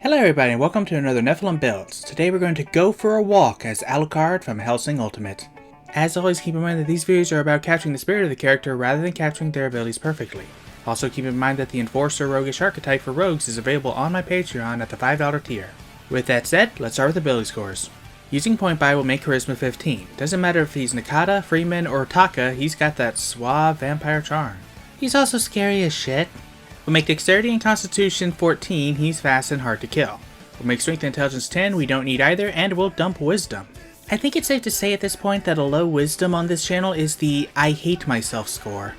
Hello everybody and welcome to another Nephilim Builds. Today we're going to go for a walk as Alucard from Hellsing Ultimate. As always, keep in mind that these videos are about capturing the spirit of the character rather than capturing their abilities perfectly. Also keep in mind that the Enforcer Roguish archetype for rogues is available on my Patreon at the $5 tier. With that said, let's start with ability scores. Using point buy will make Charisma 15. Doesn't matter if he's Nakata, Freeman, or Taka, he's got that suave vampire charm. He's also scary as shit. We'll make Dexterity and Constitution 14, he's fast and hard to kill. We'll make Strength and Intelligence 10, we don't need either, and we'll dump Wisdom. I think it's safe to say at this point that a low Wisdom on this channel is the I hate myself score.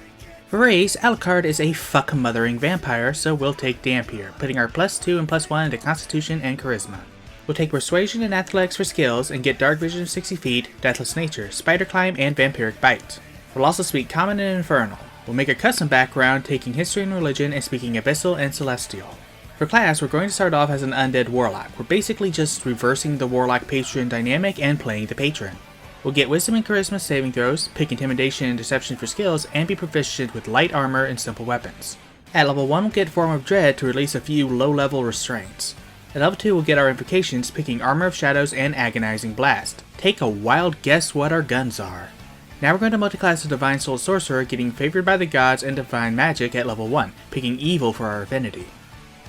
For race, Alucard is a fuck-mothering vampire, so we'll take Damp here, putting our +2 and +1 into Constitution and Charisma. We'll take Persuasion and Athletics for skills and get Dark Vision of 60 feet, Deathless Nature, Spider Climb, and Vampiric Bite. We'll also speak Common and Infernal. We'll make a custom background taking History and Religion and speaking Abyssal and Celestial. For class, we're going to start off as an Undead Warlock. We're basically just reversing the Warlock Patron dynamic and playing the Patron. We'll get Wisdom and Charisma saving throws, pick Intimidation and Deception for skills, and be proficient with Light Armor and Simple Weapons. At level 1, we'll get Form of Dread to release a few low-level restraints. At level 2, we'll get our invocations, picking Armor of Shadows and Agonizing Blast. Take a wild guess what our guns are. Now we're going to multiclass the Divine Soul Sorcerer, getting Favored by the Gods and Divine Magic at level 1, picking Evil for our affinity.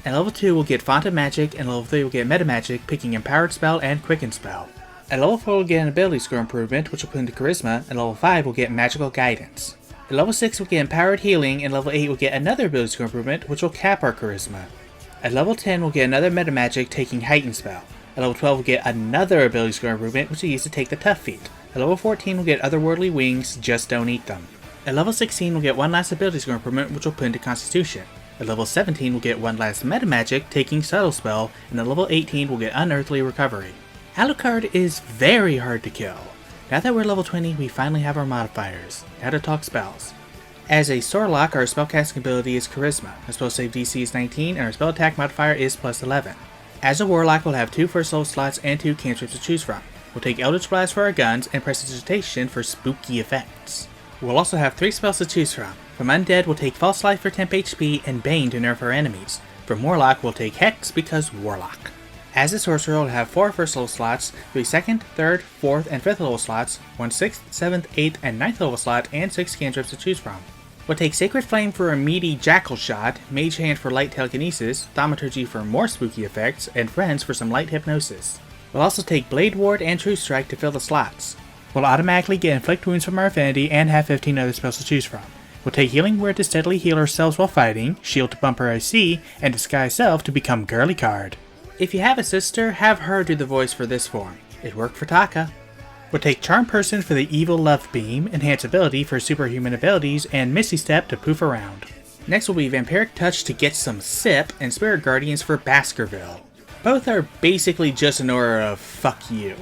At level 2 we'll get Font of Magic, and level 3 we'll get Meta Magic, picking Empowered Spell and Quicken Spell. At level 4 we'll get an Ability Score improvement, which will put into Charisma, and level 5 we'll get Magical Guidance. At level 6 we'll get Empowered Healing, and level 8 we'll get another Ability Score improvement, which will cap our Charisma. At level 10 we'll get another Meta Magic, taking Heightened Spell. At level 12 we'll get another Ability Score improvement, which we use to take the Tough Feat. At level 14 we'll get Otherworldly Wings, just don't eat them. At level 16 we'll get one last Ability Score improvement, which will put into Constitution. At level 17 we'll get one last Meta Magic, taking Subtle Spell, and at level 18 we'll get Unearthly Recovery. Alucard is very hard to kill. Now that we're level 20, we finally have our modifiers. Now to talk spells. As a Warlock, our spellcasting ability is Charisma, our spell save DC is 19, and our spell attack modifier is +11. As a Warlock, we'll have 2 first level slots and 2 cantrips to choose from. We'll take Eldritch Blast for our guns and Prestidigitation for spooky effects. We'll also have 3 spells to choose from. From Undead, we'll take False Life for temp HP and Bane to nerf our enemies. From Warlock, we'll take Hex because Warlock. As a Sorcerer, we'll have 4 first level slots, 3 second, 3rd, 4th, and 5th level slots, 1 6th, 7th, 8th, and 9th level slot, and 6 cantrips to choose from. We'll take Sacred Flame for a meaty Jackal shot, Mage Hand for light telekinesis, Thaumaturgy for more spooky effects, and Friends for some light hypnosis. We'll also take Blade Ward and True Strike to fill the slots. We'll automatically get Inflict Wounds from our affinity and have 15 other spells to choose from. We'll take Healing Word to steadily heal ourselves while fighting, Shield to bump our IC, and Disguise Self to become Girly Card. If you have a sister, have her do the voice for this form. It worked for Taka. We'll take Charm Person for the Evil Love Beam, Enhance Ability for superhuman abilities, and Misty Step to poof around. Next will be Vampiric Touch to get some sip, and Spirit Guardians for Baskerville. Both are basically just an aura of fuck you.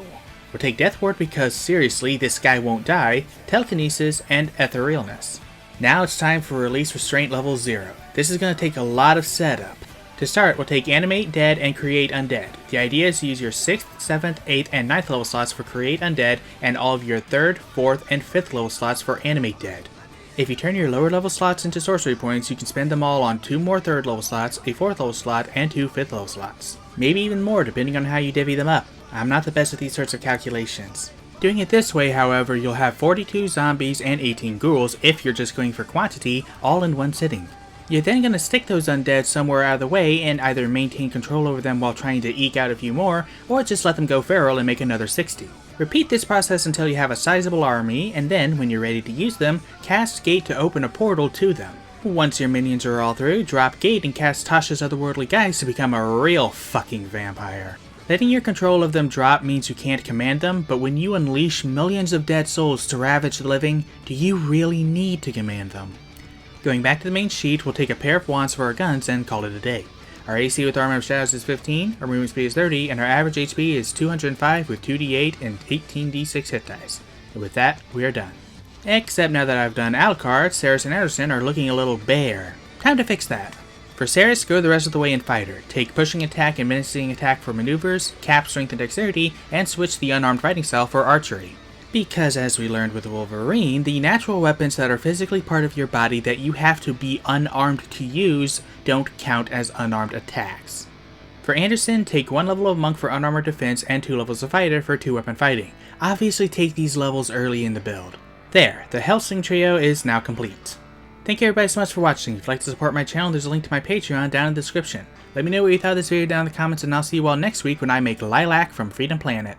We'll take Death Ward because seriously, this guy won't die, Telekinesis, and Etherealness. Now it's time for Release Restraint level 0. This is going to take a lot of setup. To start, we'll take Animate Dead and Create Undead. The idea is to use your 6th, 7th, 8th, and 9th level slots for Create Undead, and all of your 3rd, 4th, and 5th level slots for Animate Dead. If you turn your lower level slots into sorcery points, you can spend them all on 2 more 3rd level slots, a 4th level slot, and 2 5th level slots. Maybe even more depending on how you divvy them up. I'm not the best at these sorts of calculations. Doing it this way, however, you'll have 42 zombies and 18 ghouls if you're just going for quantity, all in one sitting. You're then going to stick those undead somewhere out of the way and either maintain control over them while trying to eke out a few more, or just let them go feral and make another 60. Repeat this process until you have a sizable army, and then, when you're ready to use them, cast Gate to open a portal to them. Once your minions are all through, drop Gate and cast Tasha's Otherworldly Guise to become a real fucking vampire. Letting your control of them drop means you can't command them, but when you unleash millions of dead souls to ravage the living, do you really need to command them? Going back to the main sheet, we'll take a pair of wands for our guns and call it a day. Our AC with Armor of Shadows is 15, our movement speed is 30, and our average HP is 205 with 2d8 and 18d6 hit dice. And with that, we are done. Except now that I've done Alucard, Ceres and Anderson are looking a little bare. Time to fix that. For Ceres, go the rest of the way in Fighter. Take Pushing Attack and Menacing Attack for maneuvers, Cap Strength and Dexterity, and switch the Unarmed Fighting Style for Archery. Because as we learned with Wolverine, the natural weapons that are physically part of your body that you have to be unarmed to use don't count as unarmed attacks. For Anderson, take 1 level of Monk for unarmored defense and 2 levels of Fighter for 2-weapon fighting. Obviously take these levels early in the build. There, the Hellsing trio is now complete. Thank you everybody so much for watching. If you'd like to support my channel, there's a link to my Patreon down in the description. Let me know what you thought of this video down in the comments, and I'll see you all next week when I make Lilac from Freedom Planet.